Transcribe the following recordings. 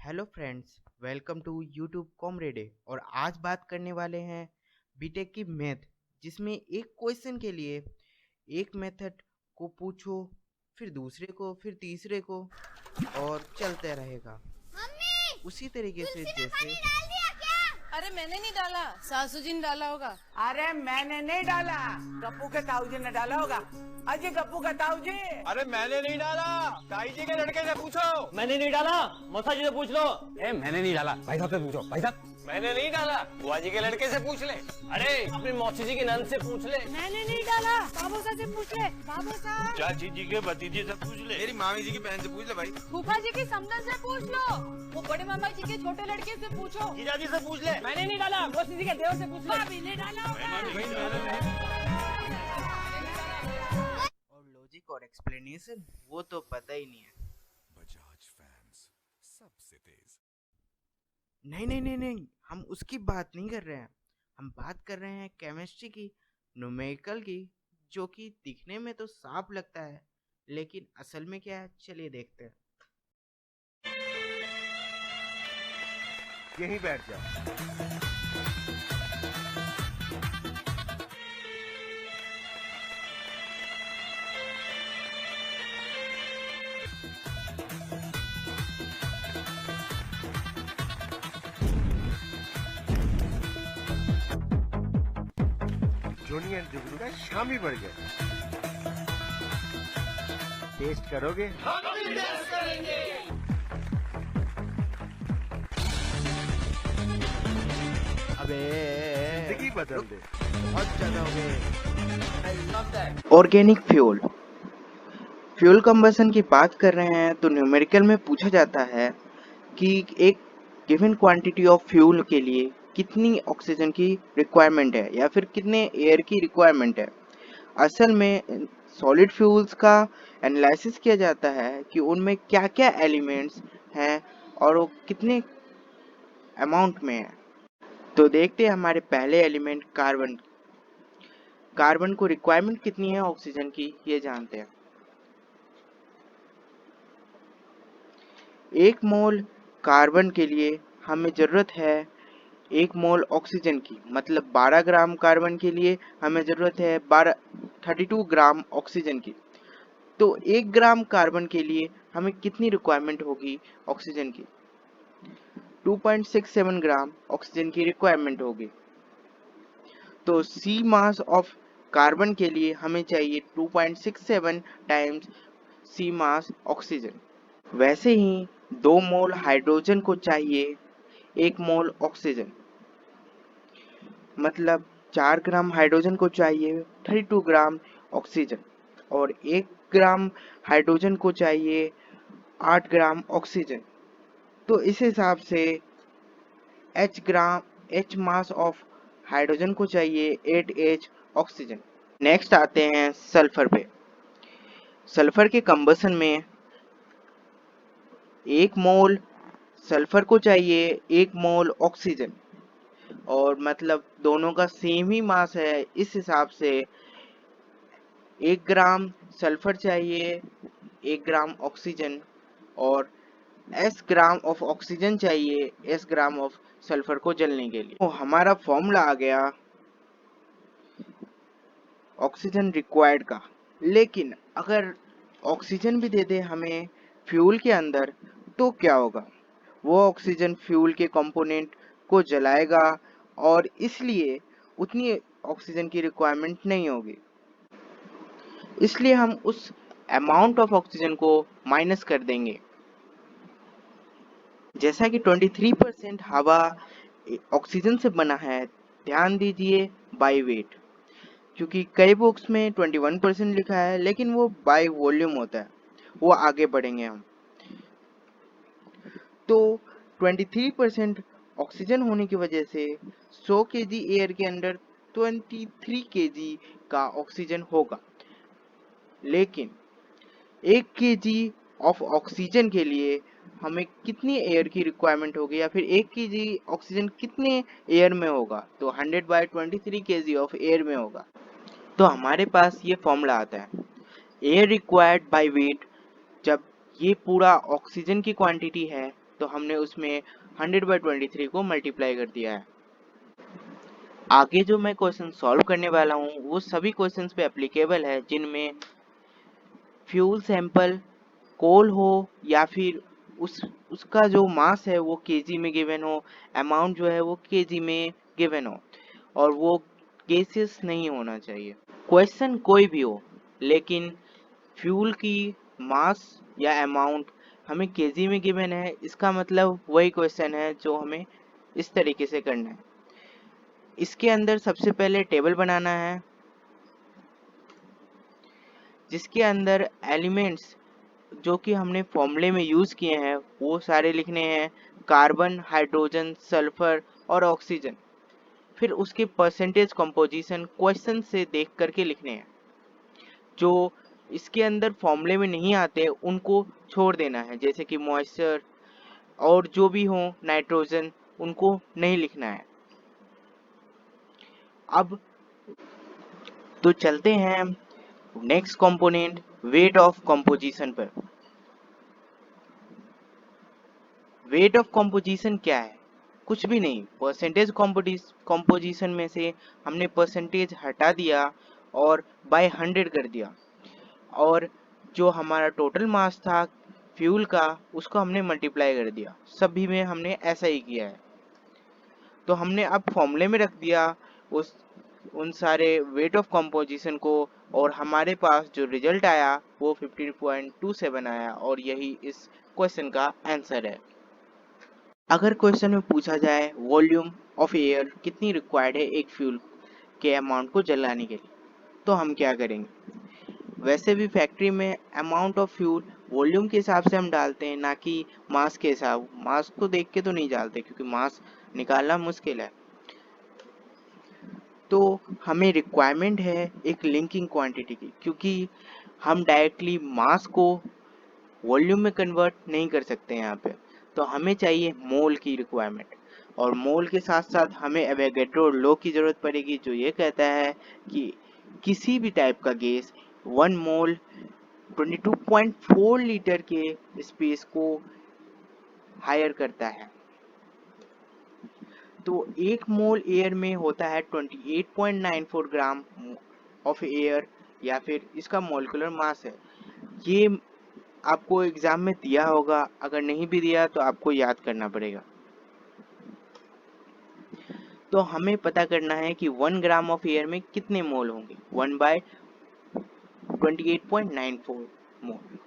Hello friends, welcome to YouTube कॉमरेडे। और आज बात करने वाले हैं बीटेक की मैथ, जिसमें एक क्वेश्चन के लिए एक मेथड को पूछो, फिर दूसरे को, फिर तीसरे को, और चलते रहेगा उसी तरीके से तुलसी में जैसे। पानी डाल दिया क्या? अरे मैंने नहीं डाला, सासू जी ने डाला होगा। अरे मैंने नहीं डाला, गप्पू के ताऊ जी ने डाला होगा। अजी गप्पू का ताऊ जी। अरे मैंने नहीं डाला, ताई जी के लड़के से पूछो। मैंने नहीं डाला, मौसा जी से पूछ लो। मैंने नहीं डाला, भाई साहब से पूछो। भाई साहब मैंने नहीं डाला, बुआ जी के लड़के से पूछ ले। अरे अपनी मौसी जी की नंद से पूछ ले। मैंने नहीं डाला, बाबू साहब से पूछ ले। बाबू साहब, चाची जी के भतीजे से पूछ ले। मेरी मामी जी की बहन से पूछ ले। भाई फूफा जी की समधन से पूछ लो। वो बड़े मामा जी के छोटे लड़के से पूछो। जीजा जी से पूछ ले। मैंने नहीं डाला, मौसी जी के देवर से पूछ ले। भाभी ने डाला होगा। और लॉजिक और एक्सप्लेनेशन वो तो पता ही नहीं है। बजाज फैंस सबसे तेज। नहीं, हम उसकी बात नहीं कर रहे हैं। हम बात कर रहे हैं केमिस्ट्री की, न्यूमेरिकल की, जो कि दिखने में तो साफ लगता है, लेकिन असल में क्या है, चलिए देखते हैं। यहीं बैठ जाओ। जोनी एंड जुगनू का शाम ही बढ़ गया। टेस्ट करोगे? अबे जिंदगी बदल दे। बहुत ज्यादा हो गए। ऑर्गेनिक फ्यूल, फ्यूल कंबशन की बात कर रहे हैं तो न्यूमेरिकल में पूछा जाता है कि एक गिवन क्वांटिटी ऑफ फ्यूल के लिए कितनी ऑक्सीजन की रिक्वायरमेंट है या फिर कितने एयर की रिक्वायरमेंट है। असल में सॉलिड फ्यूल्स का एनालिसिस किया जाता है कि उनमें क्या क्या एलिमेंट्स हैं और वो कितने अमाउंट में है। तो देखते हैं हमारे पहले एलिमेंट कार्बन। कार्बन को रिक्वायरमेंट कितनी है ऑक्सीजन की, ये जानते हैं। 1 मोल कार्बन के लिए हमें ज़रूरत है 1 मोल ऑक्सीजन की, मतलब 12 ग्राम कार्बन के लिए हमें ज़रूरत है 32 ग्राम ऑक्सीजन की। तो 1 ग्राम कार्बन के लिए हमें कितनी रिक्वायरमेंट होगी ऑक्सीजन की? 2.67 ग्राम ऑक्सीजन की रिक्वायरमेंट होगी। तो सी मास ऑफ कार्बन के लिए हमें चाहिए 2.67 टाइम्स सी मास ऑक्सीजन। वैसे ही 2 मोल हाइड्रोजन को चाहिए 1 मोल ऑक्सीजन, मतलब 4 ग्राम हाइड्रोजन को चाहिए 32 ग्राम ऑक्सीजन, और 1 ग्राम हाइड्रोजन को चाहिए 8 ग्राम ऑक्सीजन। तो इस हिसाब से H मास ऑफ हाइड्रोजन को चाहिए 8H ऑक्सीजन। नेक्स्ट आते हैं सल्फर पे। सल्फर के कंबसन में 1 मोल सल्फर को चाहिए 1 मोल ऑक्सीजन, और मतलब दोनों का सेम ही मास है, इस हिसाब से 1 ग्राम सल्फर चाहिए 1 ग्राम ऑक्सीजन, और S ग्राम ऑफ ऑक्सीजन चाहिए S ग्राम ऑफ सल्फर को जलने के लिए। तो हमारा फॉर्मूला आ गया ऑक्सीजन रिक्वायर्ड का। लेकिन अगर ऑक्सीजन भी दे दे हमें फ्यूल के अंदर, तो क्या होगा? वो ऑक्सीजन फ्यूल के कंपोनेंट को जलाएगा, और इसलिए उतनी ऑक्सीजन की रिक्वायरमेंट नहीं होगी। इसलिए हम उस अमाउंट ऑफ ऑक्सीजन को माइनस कर देंगे। जैसा कि 23% हवा ऑक्सीजन से बना है, ध्यान दीजिए बाय वेट, क्योंकि कई बुक्स में 21% लिखा है, लेकिन वो बाय वॉल्यूम होता है, वो आगे बढ़ेंगे हम। तो 23% ऑक्सीजन होने की वजह से 100 केजी एयर के अंदर 23 केजी का ऑक्सीजन होगा। लेकिन 1 केजी ऑफ ऑक्सीजन के लिए हमें कितनी एयर की रिक्वायरमेंट होगी, या फिर 1 केजी ऑक्सीजन कितने एयर में होगा? तो 100/23 केजी ऑफ एयर में होगा। तो हमारे पास ये फॉर्मूला आता है, एयर रिक्वायर्ड बाय वेट। जब ये पूरा ऑक्सीजन की क्वांटिटी है तो हमने उसमें 100/23 को मल्टीप्लाई कर दिया है। आगे जो मैं क्वेश्चन सॉल्व करने वाला हूँ वो सभी क्वेश्चंस पे एप्लीकेबल है जिनमें फ्यूल सैंपल कोल हो या फिर उसका जो मास है वो केजी में गिवन हो, अमाउंट जो है वो केजी में गिवन हो, और वो केसेस नहीं होना चाहिए। क्वेश्चन कोई भी हो लेकिन फ्यूल की मास या अमाउंट हमें केजी में गिवन है, इसका मतलब वही क्वेश्चन है जो हमें इस तरीके से करना है। इसके अंदर सबसे पहले टेबल बनाना है जिसके अंदर एलिमेंट्स जो कि हमने फॉर्मूले में यूज किए हैं वो सारे लिखने हैं, कार्बन, हाइड्रोजन, सल्फर और ऑक्सीजन। फिर उसके परसेंटेज कंपोजिशन क्वेश्चन से देख करके लिखने हैं। जो इसके अंदर फॉर्मूले में नहीं आते उनको छोड़ देना है, जैसे कि मॉइस्चर और जो भी हो नाइट्रोजन, उनको नहीं लिखना है। अब तो चलते हैं next component weight of composition पर। वेट ऑफ कंपोजिशन क्या है? कुछ भी नहीं, परसेंटेज कंपोजिशन में से हमने परसेंटेज हटा दिया और बाय 100 कर दिया, और जो हमारा टोटल मास था फ्यूल का उसको हमने मल्टीप्लाई कर दिया। सभी में हमने ऐसा ही किया है। तो हमने अब फॉर्मूले में रख दिया उन सारे वेट ऑफ कंपोजिशन को, और हमारे पास जो रिजल्ट आया वो 15.27 आया, और यही इस क्वेश्चन का आंसर है। अगर क्वेश्चन में पूछा जाए वॉल्यूम ऑफ एयर कितनी रिक्वायर्ड है एक फ्यूल के अमाउंट को जलाने के लिए, तो हम क्या करेंगे? वैसे भी फैक्ट्री में अमाउंट ऑफ फ्यूल वॉल्यूम के हिसाब से हम डालते हैं, ना कि मास के हिसाब। मास को देख के तो नहीं डालते क्योंकि मास निकालना मुश्किल है। तो हमें रिक्वायरमेंट है एक लिंकिंग क्वांटिटी की, क्योंकि हम डायरेक्टली मास को वॉल्यूम में कन्वर्ट नहीं कर सकते यहाँ पे। तो हमें चाहिए मोल की रिक्वायरमेंट, और मोल के साथ साथ हमें एवोगैड्रो लॉ की जरूरत पड़ेगी जो ये कहता है कि किसी भी टाइप का गैस 1 मोल 22.4 लीटर के स्पेस को हायर करता है। तो 1 मोल एयर में होता है 28.94 ग्राम ऑफ एयर, या फिर इसका मोलिकुलर मास है। ये आपको एग्जाम में दिया होगा, अगर नहीं भी दिया तो आपको याद करना पड़ेगा। तो हमें पता करना है कि 1 ग्राम ऑफ एयर में कितने मोल होंगे, 1/28.94 मोल।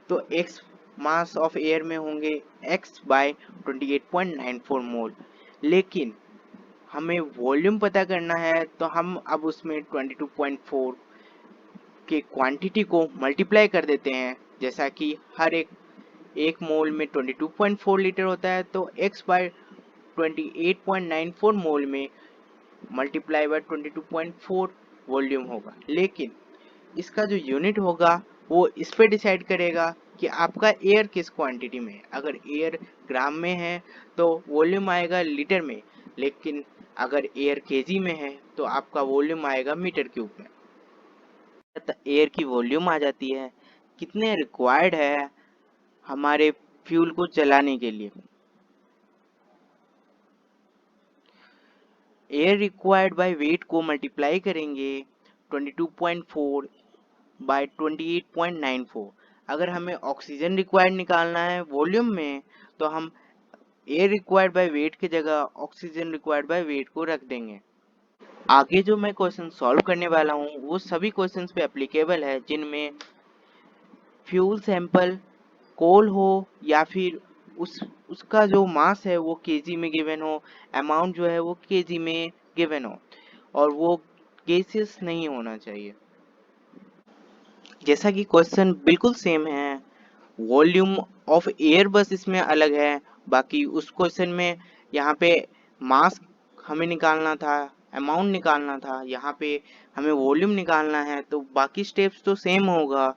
तो x मास ऑफ एयर में होंगे x/28.94 मोल। लेकिन हमें वॉल्यूम पता करना है, तो हम अब उसमें 22.4 के क्वांटिटी को मल्टीप्लाई कर देते हैं। जैसा कि हर एक मोल में 22.4 लीटर होता है, तो x/28.94 मोल में मल्टीप्लाई बाय 22.4 वॉल्यूम होगा। लेकिन इसका जो यूनिट होगा वो इस पे डिसाइड करेगा कि आपका एयर किस क्वांटिटी में है। अगर एयर ग्राम में है तो वॉल्यूम आएगा लीटर में, लेकिन अगर एयर केजी में है तो आपका वॉल्यूम आएगा मीटर क्यूब में। एयर की वॉल्यूम आ जाती है, कितने रिक्वायर्ड है हमारे फ्यूल को जलाने के लिए। एयर रिक्वायर्ड बाय वेट को मल्टीप्लाई करेंगे 22.4 बाय 28.94। अगर हमें ऑक्सीजन रिक्वायर्ड निकालना है वॉल्यूम में, तो हम एयर रिक्वायर्ड बाय वेट की जगह ऑक्सीजन रिक्वायर्ड बाय वेट को रख देंगे। आगे जो मैं क्वेश्चन सॉल्व करने वाला हूँ वो सभी क्वेश्चंस पे एप्लीकेबल है जिनमें फ्यूल सैंपल कोल हो या फिर उसका जो मास है वो केजी में गिवन हो, अमाउंट जो है वो केजी में गिवन हो, और वो केसेस नहीं होना चाहिए। जैसा कि क्वेश्चन बिल्कुल सेम है, वॉल्यूम ऑफ एयर बस इसमें अलग है। बाकी उस क्वेश्चन में यहाँ पे मास हमें निकालना था, अमाउंट निकालना था, यहाँ पे हमें वॉल्यूम निकालना है। तो बाकी स्टेप्स तो सेम होगा,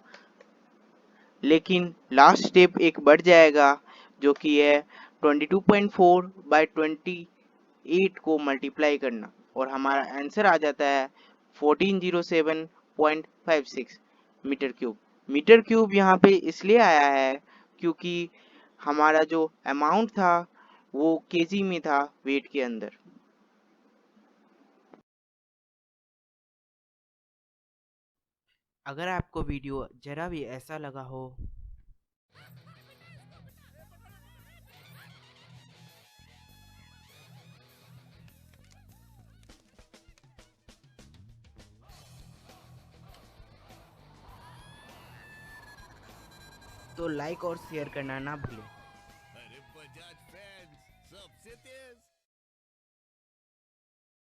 लेकिन लास्ट स्टेप एक बढ़ जाएगा जो कि है 22.4 बाय 28 को मल्टीप्लाई करना, और हमारा आंसर आ जाता है 1407.56 मीटर क्यूब। मीटर क्यूब यहाँ पे इसलिए आया है क्योंकि हमारा जो अमाउंट था वो केजी में था, वेट के अंदर। अगर आपको वीडियो जरा भी ऐसा लगा हो तो लाइक और शेयर करना ना भूलें।